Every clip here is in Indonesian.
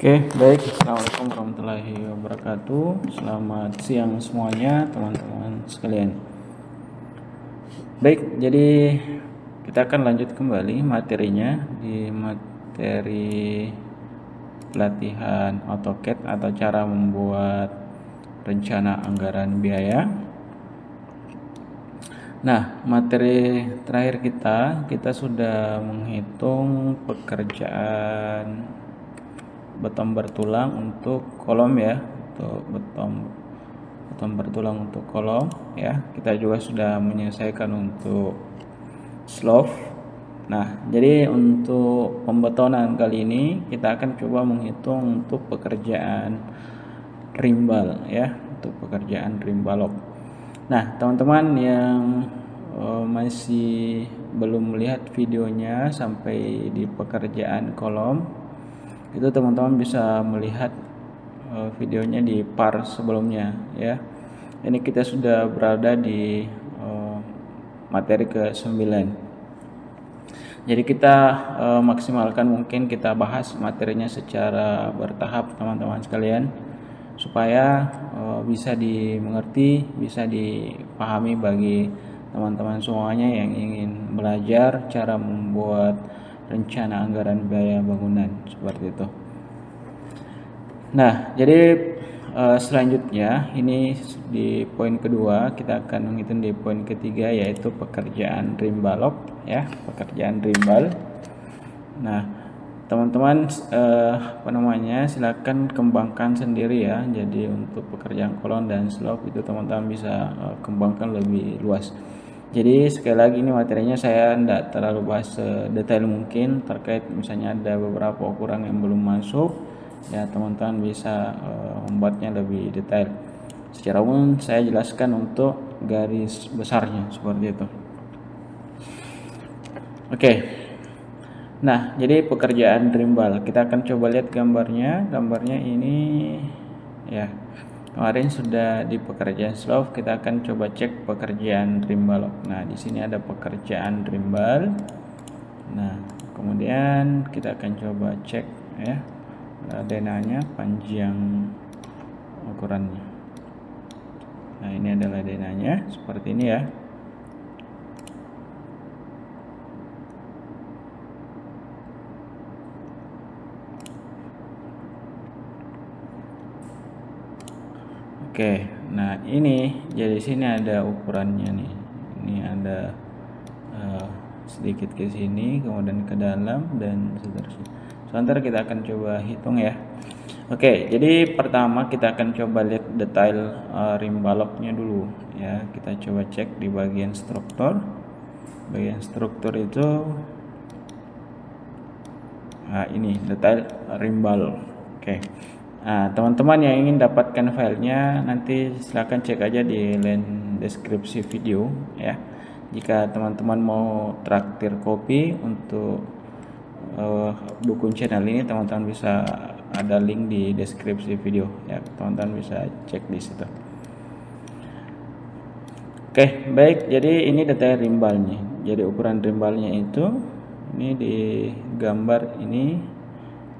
Oke, baik. Assalamualaikum warahmatullahi wabarakatuh. Selamat siang semuanya, teman-teman sekalian. Baik, jadi kita akan lanjut kembali materinya di materi pelatihan AutoCAD atau cara membuat rencana anggaran biaya. Nah, materi terakhir kita sudah menghitung pekerjaan beton bertulang untuk kolom ya, untuk beton bertulang untuk kolom ya. Kita juga sudah menyelesaikan untuk slope. Nah, jadi untuk pembetonan kali ini kita akan coba menghitung untuk pekerjaan rimbal ya, untuk pekerjaan rimbalok. Nah, teman-teman yang masih belum melihat videonya sampai di pekerjaan kolom, itu teman-teman bisa melihat videonya di part sebelumnya ya. Ini kita sudah berada di materi ke-9. Jadi kita maksimalkan mungkin kita bahas materinya secara bertahap teman-teman sekalian, supaya bisa dimengerti, bisa dipahami bagi teman-teman semuanya yang ingin belajar cara membuat rencana anggaran biaya bangunan seperti itu. Nah, jadi selanjutnya ini di poin kedua, kita akan menghitung di poin ketiga, yaitu pekerjaan rimbalok ya, pekerjaan rimbal. Nah, teman-teman silakan kembangkan sendiri ya. Jadi untuk pekerjaan kolom dan slope itu teman-teman bisa kembangkan lebih luas. Jadi sekali lagi ini materinya saya tidak terlalu bahas detail mungkin, terkait misalnya ada beberapa ukuran yang belum masuk ya, teman-teman bisa membuatnya lebih detail. Secara umum saya jelaskan untuk garis besarnya seperti itu. Oke. Nah, jadi pekerjaan rimbal, kita akan coba lihat gambarnya. Gambarnya ini ya, kemarin sudah di pekerjaan slope, kita akan coba cek pekerjaan rimbal. Nah, di sini ada pekerjaan rimbal. Nah, kemudian kita akan coba cek ya, denanya, panjang ukurannya. Nah, ini adalah denanya seperti ini ya. Oke, nah ini jadi sini ada ukurannya nih. Ini ada sedikit ke sini, kemudian ke dalam dan seterusnya. Sebentar kita akan coba hitung ya. Oke, jadi pertama kita akan coba lihat detail rimbaloknya dulu ya. Kita coba cek di bagian struktur. Bagian struktur itu ini detail rimbal. Oke. Nah, teman-teman yang ingin dapatkan filenya nanti silahkan cek aja di link deskripsi video ya. Jika teman-teman mau traktir kopi untuk dukung channel ini, teman-teman bisa ada link di deskripsi video ya, teman-teman bisa cek di situ. Oke, baik. Jadi ini detail rimbalnya. Jadi ukuran rimbalnya itu ini di gambar ini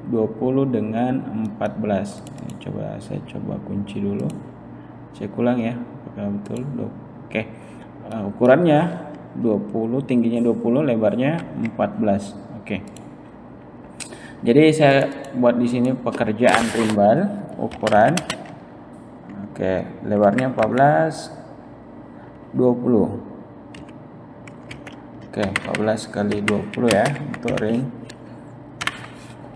20 dengan 14. Ini saya coba kunci dulu. Saya ulang ya, apakah betul? Oke. Ukurannya 20, tingginya 20, lebarnya 14. Oke. Jadi saya buat di sini pekerjaan rimbal ukuran. Oke, lebarnya 14, 20. Oke, 14 kali 20 ya untuk ring.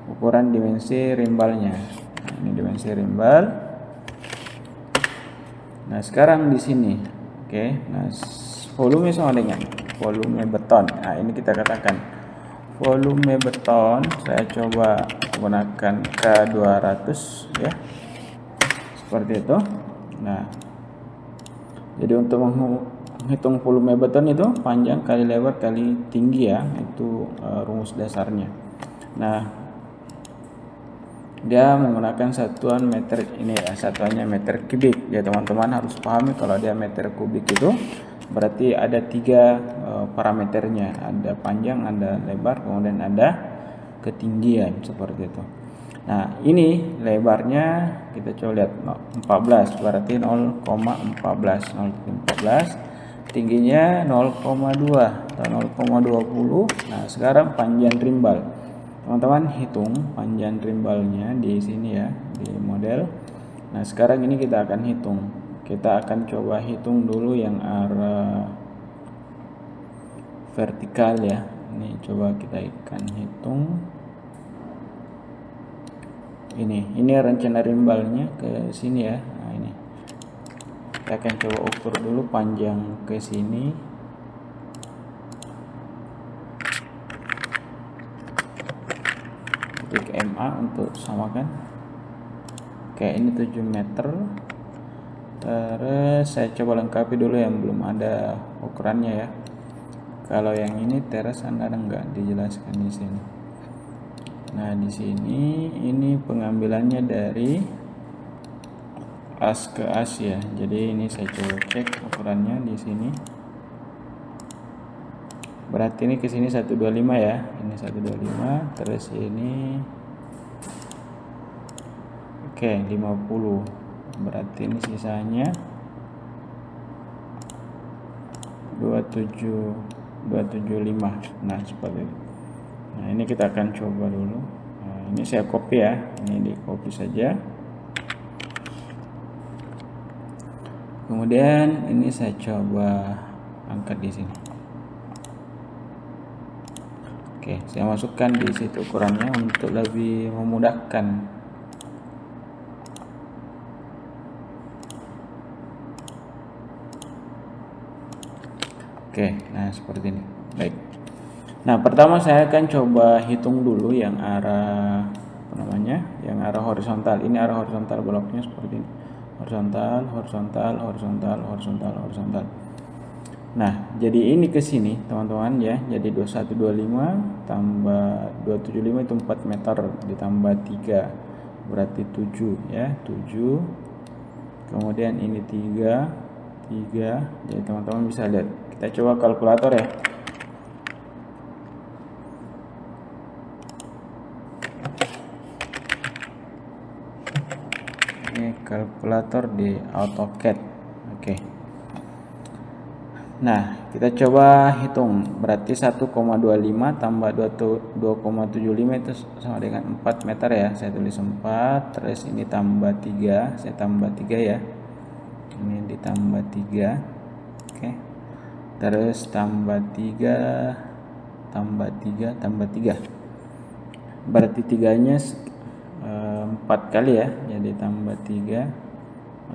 Ukuran dimensi rimbalnya. Nah, ini dimensi rimbal. Nah, sekarang di sini. Oke. Nah, volume sama dengan volume beton. Nah, ini kita katakan volume beton, saya coba menggunakan K200 ya. Seperti itu. Nah, jadi untuk menghitung volume beton itu panjang kali lebar kali tinggi ya, itu rumus dasarnya. Nah, dia menggunakan satuan meter ini ya, satuannya meter kubik ya. Teman-teman harus pahami kalau dia meter kubik itu berarti ada 3 parameternya, ada panjang, ada lebar, kemudian ada ketinggian seperti itu. Nah, ini lebarnya kita coba lihat 14, berarti 0,14. Tingginya 0,2 atau 0,20. Nah, sekarang panjang drimbal. Teman-teman hitung panjang drimbalnya di sini ya, di model. Nah, sekarang ini kita akan hitung. Kita akan coba hitung dulu yang arah vertikal ya. Ini coba kita akan hitung. Ini rencana rimbalnya ke sini ya. Nah, ini kita akan coba ukur dulu panjang ke sini. Ketik MA untuk samakan. Oke, ini 7 meter. Terus saya coba lengkapi dulu yang belum ada ukurannya ya. Kalau yang ini teras Anda enggak dijelaskan di sini. Nah, di sini ini pengambilannya dari as ke as ya. Jadi ini saya coba cek ukurannya di sini. Berarti ini ke sini 125 ya. Ini 125, terus ini oke, 50. Berarti ini sisanya 275. Nah, seperti itu. Nah, ini kita akan coba dulu. Nah, ini saya copy ya. Ini di copy saja. Kemudian ini saya coba angkat di sini. Oke, saya masukkan di situ ukurannya untuk lebih memudahkan. Oke, nah seperti ini. Baik. Nah, pertama saya akan coba hitung dulu yang arah yang arah horizontal. Ini arah horizontal bloknya seperti ini. Horizontal. Nah, jadi ini ke sini, teman-teman ya. Jadi 2125 tambah 275 itu 4 meter ditambah 3. Berarti 7 ya, 7. Kemudian ini 3. Jadi teman-teman bisa lihat. Kita coba kalkulator ya. Ini kalkulator di AutoCAD. Oke. Nah, kita coba hitung. Berarti 1,25 tambah 2,75 itu sama dengan 4 meter ya. Saya tulis 4, terus ini tambah 3, saya tambah 3 ya. Ini ditambah 3. Oke. Terus tambah 3, tambah 3. Berarti 3-nya 4 kali ya. Jadi tambah 3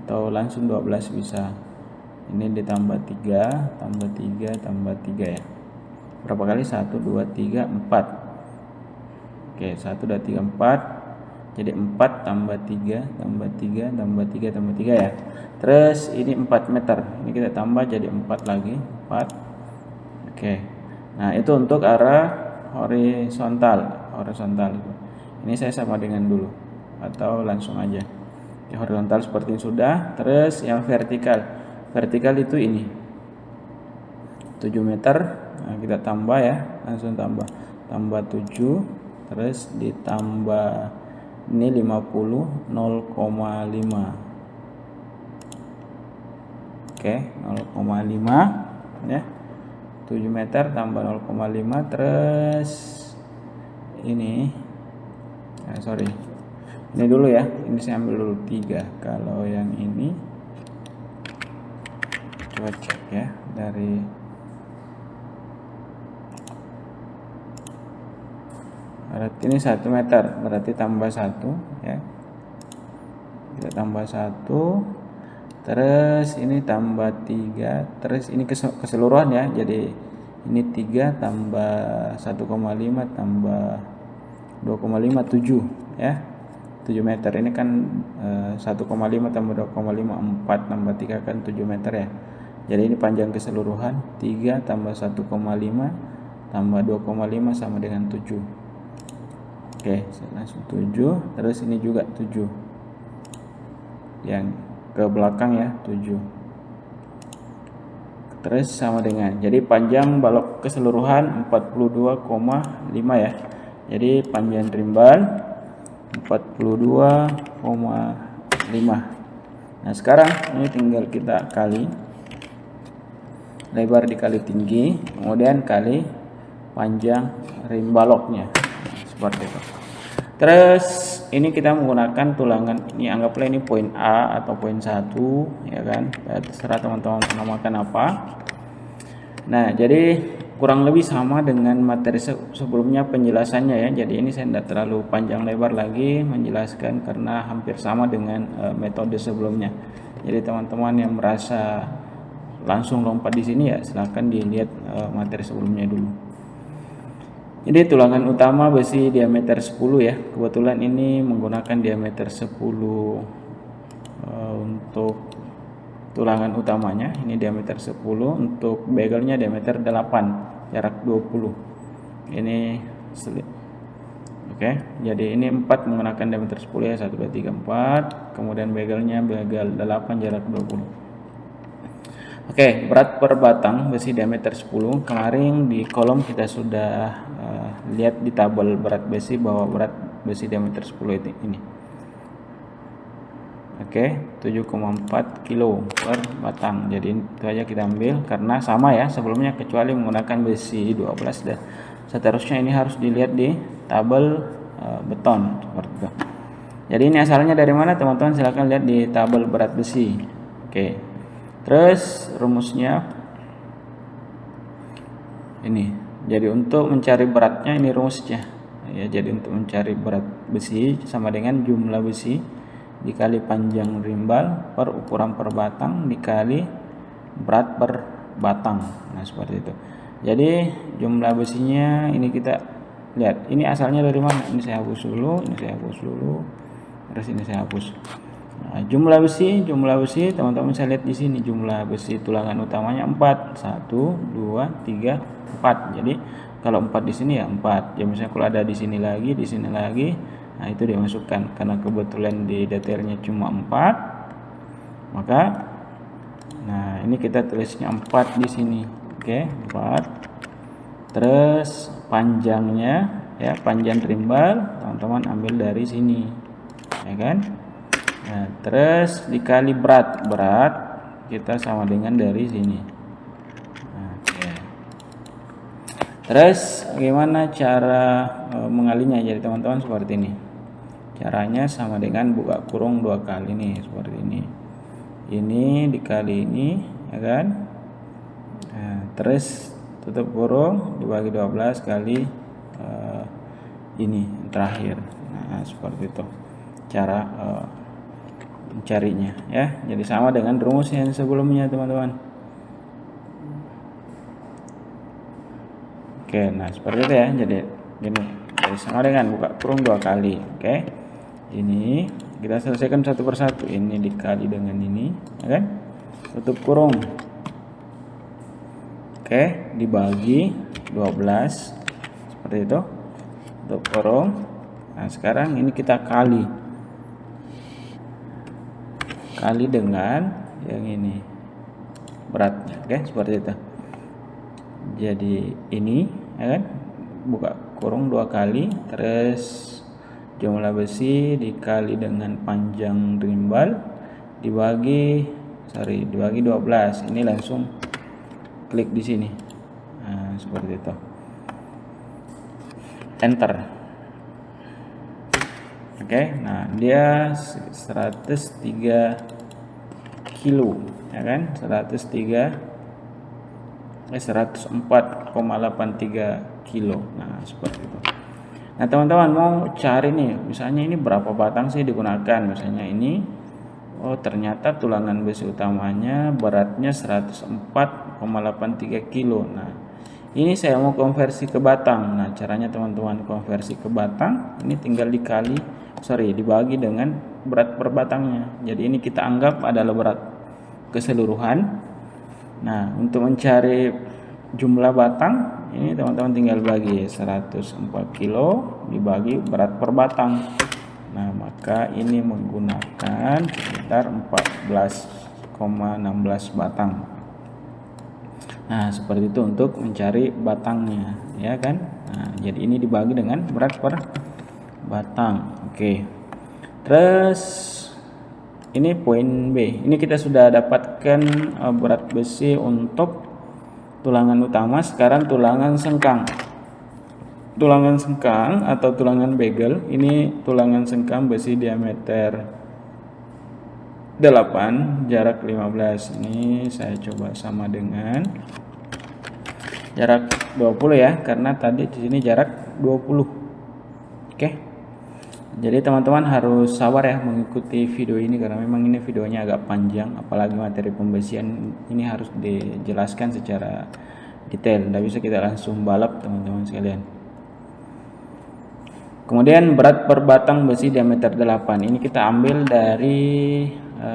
atau langsung 12 bisa. Ini ditambah 3, tambah 3, tambah 3 ya. Berapa kali? 1, 2, 3, 4. Oke, 1, 2, 3, 4. Jadi 4 tambah 3, tambah 3, tambah 3, tambah 3 ya. Terus ini 4 meter. Ini kita tambah jadi 4 lagi. 4. Oke. Nah, itu untuk arah horizontal. Ini saya sama dengan dulu. Atau langsung aja. Yang horizontal seperti ini sudah. Terus yang vertikal. Vertikal itu ini 7 meter. Nah, kita tambah ya, langsung tambah 7, terus ditambah ini 50, 0,5. Oke, 0,5 ya. 7 meter tambah 0,5, terus ini ini dulu ya, ini saya ambil dulu 3. Kalau yang ini coba cek ya, dari berarti ini 1 meter, berarti tambah 1 ya, kita tambah 1, terus ini tambah 3, terus ini keseluruhan ya. Jadi ini 3 tambah 1,5 tambah 2,5, 7 ya, 7 meter. Ini kan 1,5 tambah 2,5, 4 tambah 3 kan 7 meter ya. Jadi ini panjang keseluruhan 3 tambah 1,5 tambah 2,5 sama dengan 7. Oke, langsung 7. Terus ini juga 7. Yang ke belakang ya, 7. Terus sama dengan. Jadi panjang balok keseluruhan 42,5 ya. Jadi panjang drimbal 42,5. Nah sekarang ini tinggal kita kali lebar dikali tinggi, kemudian kali panjang rim baloknya. Nah, seperti itu. Terus ini kita menggunakan tulangan, ini anggaplah ini poin A atau poin 1 ya kan, terserah teman-teman menamakan apa. Nah jadi kurang lebih sama dengan materi sebelumnya penjelasannya ya. Jadi ini saya tidak terlalu panjang lebar lagi menjelaskan karena hampir sama dengan metode sebelumnya. Jadi teman-teman yang merasa langsung lompat di sini ya silahkan dilihat materi sebelumnya dulu. Jadi tulangan utama besi diameter 10 ya. Kebetulan ini menggunakan diameter 10 untuk tulangan utamanya. Ini diameter 10, untuk begelnya diameter 8, jarak 20. Ini slip. Oke, jadi ini 4 menggunakan diameter 10 ya. 1 2 3 4. Kemudian begelnya begel 8, jarak 20. Oke, berat per batang besi diameter 10. Kemarin di kolom kita sudah lihat di tabel berat besi bahwa berat besi diameter 10 ini. Oke, 7,4 kilo per batang. Jadi itu aja kita ambil karena sama ya sebelumnya, kecuali menggunakan besi 12 dan seterusnya ini harus dilihat di tabel beton seperti itu. Jadi ini asalnya dari mana teman-teman, silahkan lihat di tabel berat besi. Oke. Terus rumusnya ini. Jadi untuk mencari beratnya ini rumusnya. Ya, jadi untuk mencari berat besi sama dengan jumlah besi dikali panjang rimbal per ukuran per batang dikali berat per batang. Nah, seperti itu. Jadi jumlah besinya ini kita lihat. Ini asalnya dari mana? Ini saya hapus dulu, ini saya hapus dulu. Terus ini saya hapus. Nah, jumlah besi teman-teman bisa lihat di sini jumlah besi tulangan utamanya 4. 1 2 3 4. Jadi kalau 4 di sini ya 4. Ya misalnya kalau ada di sini lagi, nah itu dimasukkan karena kebetulan di detailnya cuma 4. Maka nah ini kita tulisnya 4 di sini. Oke, 4. Terus panjangnya ya, panjang rimbal teman-teman ambil dari sini. Ya kan? Nah, terus dikali berat kita sama dengan dari sini. Oke. Terus bagaimana cara mengalinya? Jadi teman-teman seperti ini. Caranya sama dengan buka kurung 2 kali nih, seperti ini. Ini dikali ini, ya kan? Nah, terus tutup kurung dibagi 12 kali ini terakhir. Nah, seperti itu cara mencarinya ya. Jadi sama dengan rumus yang sebelumnya teman-teman. Oke, nah seperti itu ya. Jadi sama dengan buka kurung 2 kali. Oke, ini kita selesaikan satu persatu. Ini dikali dengan ini, ya kan? Tutup kurung. Oke, dibagi 12 seperti itu. Tutup kurung. Nah sekarang ini kita kali dengan yang ini beratnya. Oke, seperti itu. Jadi ini ya kan, buka kurung 2 kali, terus jumlah besi dikali dengan panjang rimbal dibagi 12. Ini langsung klik di sini. Nah, seperti itu. Enter. Oke, nah dia 103 kilo ya kan, 104,83 kilo. Nah seperti itu. Nah teman-teman mau cari nih, misalnya ini berapa batang sih digunakan, misalnya ini, oh ternyata tulangan besi utamanya beratnya 104,83 kilo. Nah ini saya mau konversi ke batang. Nah caranya teman-teman konversi ke batang, ini tinggal dibagi dengan berat per batangnya. Jadi ini kita anggap adalah berat keseluruhan. Nah untuk mencari jumlah batang, ini teman-teman tinggal bagi 104 kilo dibagi berat per batang. Nah maka ini menggunakan sekitar 14,16 batang. Nah seperti itu untuk mencari batangnya, ya kan? Nah jadi ini dibagi dengan berat per batang. Oke. Terus ini poin B. Ini kita sudah dapatkan berat besi untuk tulangan utama. Sekarang tulangan sengkang. Tulangan sengkang atau tulangan bagel. Ini tulangan sengkang besi diameter 8, jarak 15. Ini saya coba sama dengan jarak 20 ya, karena tadi di sini jarak 20. Oke. Jadi teman-teman harus sabar ya mengikuti video ini, karena memang ini videonya agak panjang, apalagi materi pembesian ini harus dijelaskan secara detail. Tidak bisa kita langsung balap teman-teman sekalian. Kemudian berat per batang besi diameter 8. Ini kita ambil dari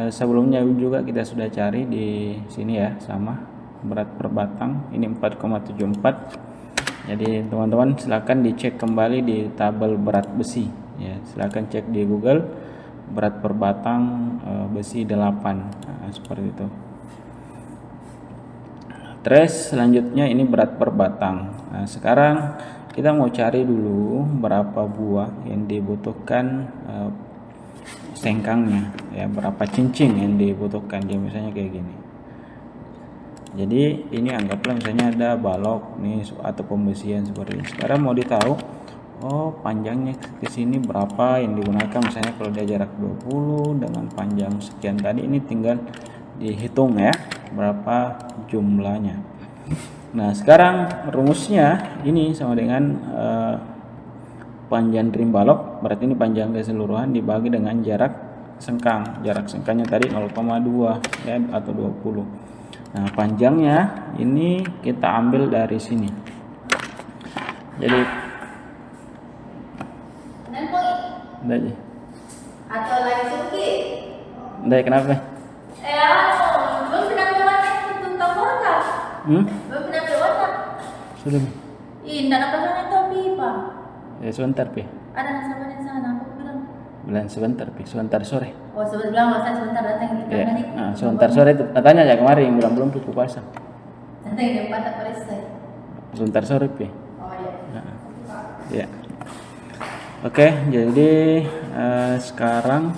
sebelumnya juga kita sudah cari di sini ya, sama berat per batang ini 4,74. Jadi teman-teman silakan dicek kembali di tabel berat besi ya, silakan cek di Google berat per batang besi 8. Nah, seperti itu. Terus selanjutnya ini berat per batang. Nah, sekarang kita mau cari dulu berapa buah yang dibutuhkan sengkangnya ya, berapa cincin yang dibutuhkan. Jadi misalnya kayak gini. Jadi ini anggaplah misalnya ada balok nih atau pembesian seperti ini. Sekarang mau ditahu panjangnya ke sini berapa yang digunakan. Misalnya kalau dia jarak 20 dengan panjang sekian tadi, ini tinggal dihitung ya berapa jumlahnya. Nah, sekarang rumusnya ini sama dengan panjang trim balok, berarti ini panjang keseluruhan dibagi dengan jarak sengkang. Jarak sengkangnya tadi 0,2 ya, atau 20. Nah, panjangnya ini kita ambil dari sini. Jadi Ndai. Atau lagi sedikit. Ndai kenapa? Belum pernah lewat itu kamu. Belum pernah lewat. Sudah. Tidak ada pasang itu pipa. Ya sebentar pi. Ada nasabah di sana. Aku bilang. Bilang sebentar pi, sebentar sore. Oh sebentar bilang masa sebentar datang Ya. Nah, sebentar sore itu tanya aja kemarin belum pipa pasang. Datang di tempat tak selesai. Sebentar sore pi. Oh iya. Nah. Ya. Oke, jadi sekarang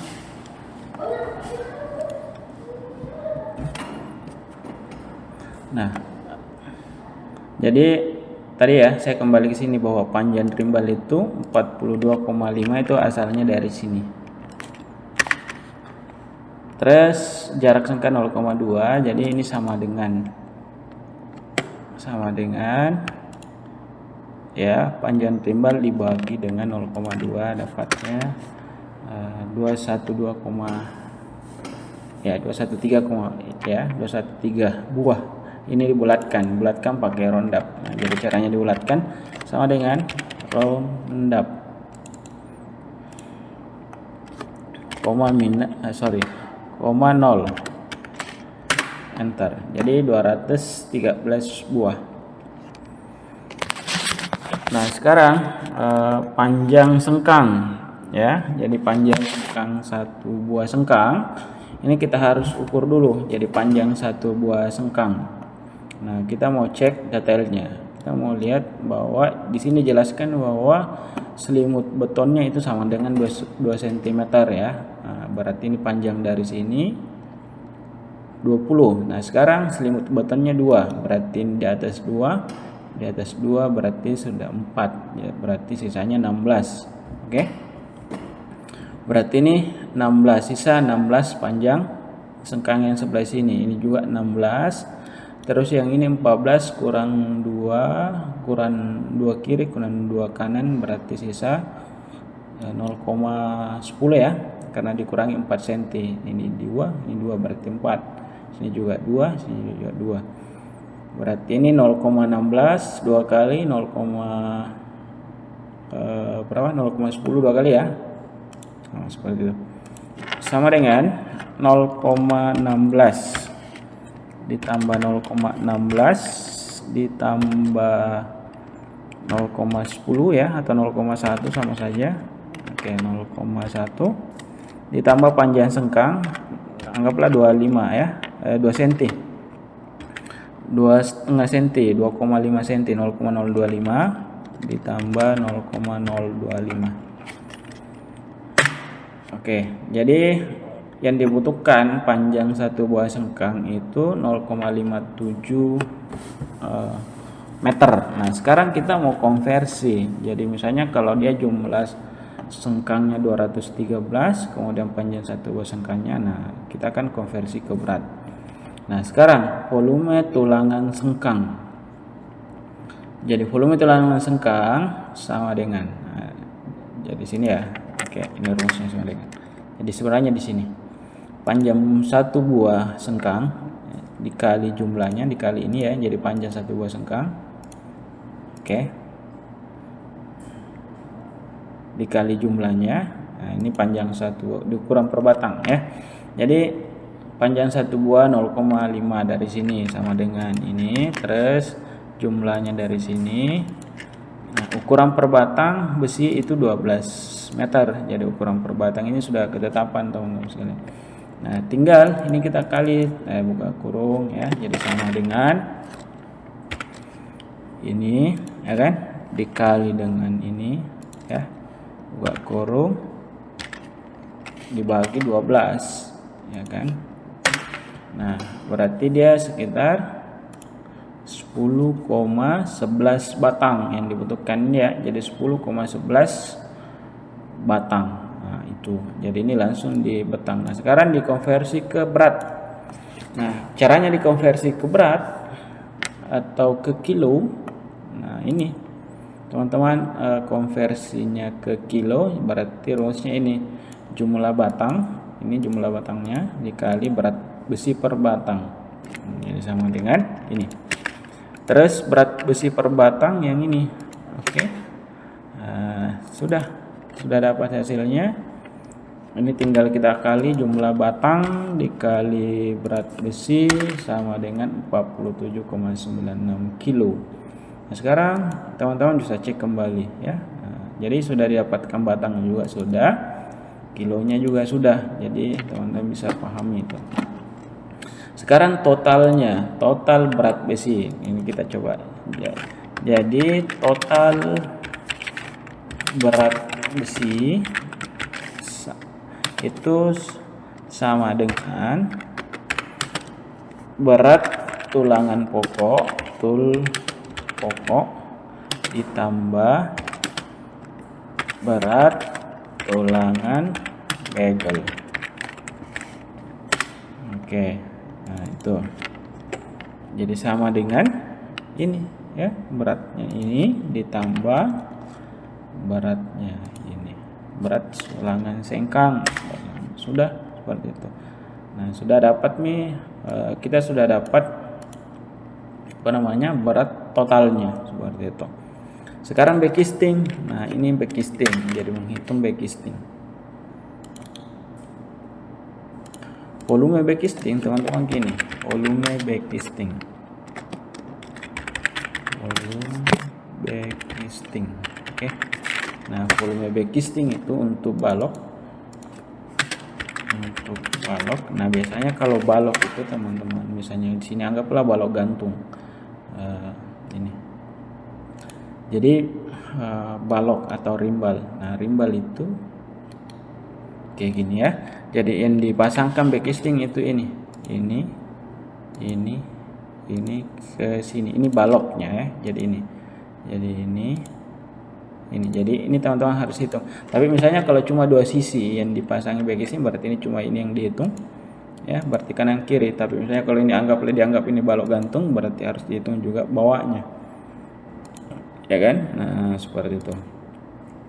jadi tadi ya saya kembali ke sini bahwa panjang timbal itu 42,5 itu asalnya dari sini. Terus jarak sengkang 0,2, jadi ini sama dengan ya panjang timbal dibagi dengan 0,2 dapatnya 213 buah. Ini dibulatkan pakai roundup. Nah, jadi caranya dibulatkan sama dengan roundup. Koma 0. Enter. Jadi 213 buah. Nah, sekarang panjang sengkang ya. Jadi panjang sengkang satu buah sengkang ini kita harus ukur dulu. Jadi panjang satu buah sengkang. Nah, kita mau cek detailnya. Kita mau lihat bahwa di sini jelaskan bahwa selimut betonnya itu sama dengan 2 cm ya. Nah, berarti ini panjang dari sini 20. Nah, sekarang selimut betonnya 2, berarti di atas 2 berarti sudah 4 ya, berarti sisanya 16. Oke. Berarti ini 16, sisa 16 panjang sengkang yang sebelah sini. Ini juga 16. Terus yang ini 14 kurang 2 kiri kurang 2 kanan berarti sisa 0,10 ya, karena dikurangi 4 cm. Ini 2 berarti 4. Sini juga 2, sini juga 2. Berarti ini 0,16 2 kali 0, berapa? 0,10 2 kali ya. Nah, seperti itu. Sama dengan 0,16 ditambah 0,16 ditambah 0,10 ya, atau 0,1 sama saja. Oke, 0,1 ditambah panjang sengkang anggaplah 25 ya, 2 cm. 2,5 cm, 2,5 cm, 0,025 ditambah 0,025. Oke, jadi yang dibutuhkan panjang satu buah sengkang itu 0,57 meter. Nah, sekarang kita mau konversi. Jadi misalnya kalau dia jumlah sengkangnya 213, kemudian panjang satu buah sengkangnya, nah kita akan konversi ke berat. Nah, sekarang volume tulangan sengkang. Jadi volume tulangan sengkang sama dengan, nah, jadi sini ya. Oke, ini rumusnya sama dengan. Jadi sebenarnya di sini panjang satu buah sengkang dikali jumlahnya dikali ini ya. Jadi panjang satu buah sengkang. Oke. Dikali jumlahnya. Nah, ini panjang satu diukuran per batang ya. Jadi panjang satu buah 0,5 dari sini sama dengan ini, terus jumlahnya dari sini. Nah, ukuran per batang besi itu 12 meter. Jadi ukuran per batang ini sudah ketetapan teman-teman sekalian. Nah, tinggal ini kita kali, buka kurung ya. Jadi sama dengan ini ya kan, dikali dengan ini ya. Buka kurung dibagi 12 ya kan. Nah, berarti dia sekitar 10,11 batang yang dibutuhkan ya. Jadi 10,11 batang. Nah, itu. Jadi ini langsung dibetang. Nah, sekarang dikonversi ke berat. Nah, caranya dikonversi ke berat atau ke kilo. Nah, ini teman-teman, konversinya ke kilo berarti rumusnya ini jumlah batang, ini jumlah batangnya dikali berat besi per batang. Jadi sama dengan ini. Terus berat besi per batang yang ini. Oke. Sudah dapat hasilnya. Ini tinggal kita kali jumlah batang dikali berat besi sama dengan 47,96 kilo. Nah, sekarang teman-teman bisa cek kembali ya. Jadi sudah didapatkan batang juga sudah, kilonya juga sudah. Jadi teman-teman bisa pahami itu. Sekarang totalnya, total berat besi ini kita coba. Jadi total berat besi itu sama dengan berat tulangan pokok, ditambah berat tulangan bagel. Oke. Nah, itu. Jadi sama dengan ini ya, beratnya ini ditambah beratnya ini. Berat tulangan sengkang. Sudah seperti itu. Nah, sudah dapat nih, kita sudah dapat berat totalnya seperti itu. Sekarang backcasting. Nah, ini backcasting. Jadi menghitung backcasting. Volume backcasting teman-teman gini, volume backcasting. Oke. Nah, volume backcasting itu untuk balok. Nah, biasanya kalau balok itu teman-teman, misalnya di sini anggaplah balok gantung. Ini. Jadi balok atau rimbal. Nah, rimbal itu kayak gini ya. Jadi yang dipasangkan backcasting itu ini ke sini. Ini baloknya ya. Jadi ini. Jadi ini teman-teman harus hitung. Tapi misalnya kalau cuma dua sisi yang dipasangi backcasting, berarti ini cuma ini yang dihitung. Ya, berarti kanan kiri. Tapi misalnya kalau ini dianggap ini balok gantung, berarti harus dihitung juga bawahnya. Ya kan? Nah, seperti itu.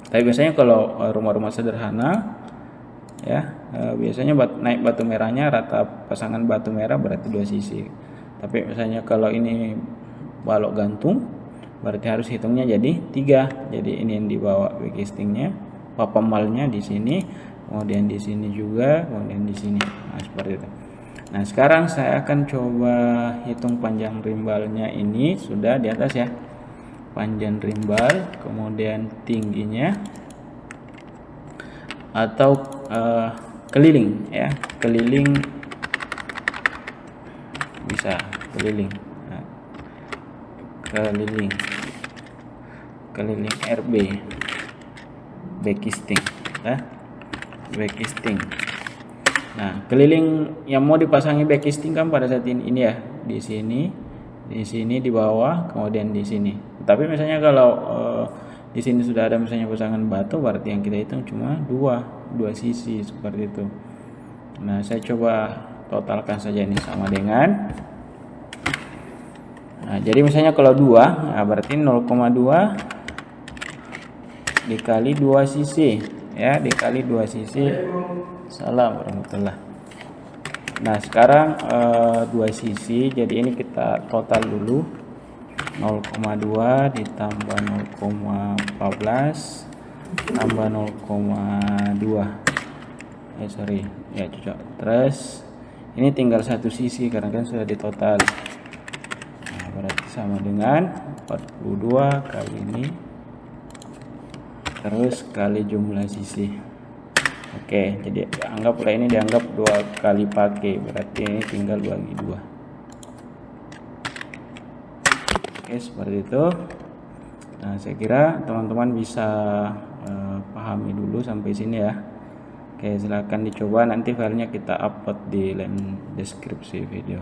Tapi biasanya kalau rumah-rumah sederhana ya, biasanya naik batu merahnya, rata pasangan batu merah berarti dua sisi. Tapi misalnya kalau ini balok gantung, berarti harus hitungnya jadi 3. Jadi ini yang dibawa backcastingnya, papamalnya di sini, kemudian di sini juga, kemudian di sini. Nah, seperti itu. Nah, sekarang saya akan coba hitung panjang rimbalnya. Ini sudah di atas ya, panjang rimbal, kemudian tingginya atau keliling ya, keliling bisa keliling. Nah, keliling RB backcasting ya. backcasting. Nah, keliling yang mau dipasangi backcasting kan pada saat ini ya, di sini di bawah, kemudian di sini. Tapi misalnya kalau di sini sudah ada misalnya pasangan batu, berarti yang kita hitung cuma dua sisi seperti itu. Nah, saya coba totalkan saja ini sama dengan. Nah, jadi misalnya kalau 2, nah berarti 0,2 dikali 2 sisi ya, dikali 2 sisi. Salam warahmatullah. Nah, sekarang 2 sisi, jadi ini kita total dulu. 0,2 ditambah 0,14 tambah 0,2 sorry ya, cocok. Terus ini tinggal satu sisi karena kan sudah ditotal. Nah, berarti sama dengan 42 kali ini terus kali jumlah sisi. Oke, jadi anggaplah ini dianggap 2 kali pakai, berarti ini tinggal bagi 2. Oke, seperti itu. Nah, saya kira teman-teman bisa pahami dulu sampai sini ya. Oke, silahkan dicoba, nanti filenya kita upload di link deskripsi video.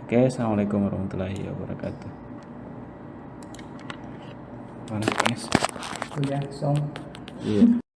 Oke, assalamualaikum warahmatullahi wabarakatuh. Mana guys? Udah, song. Iya.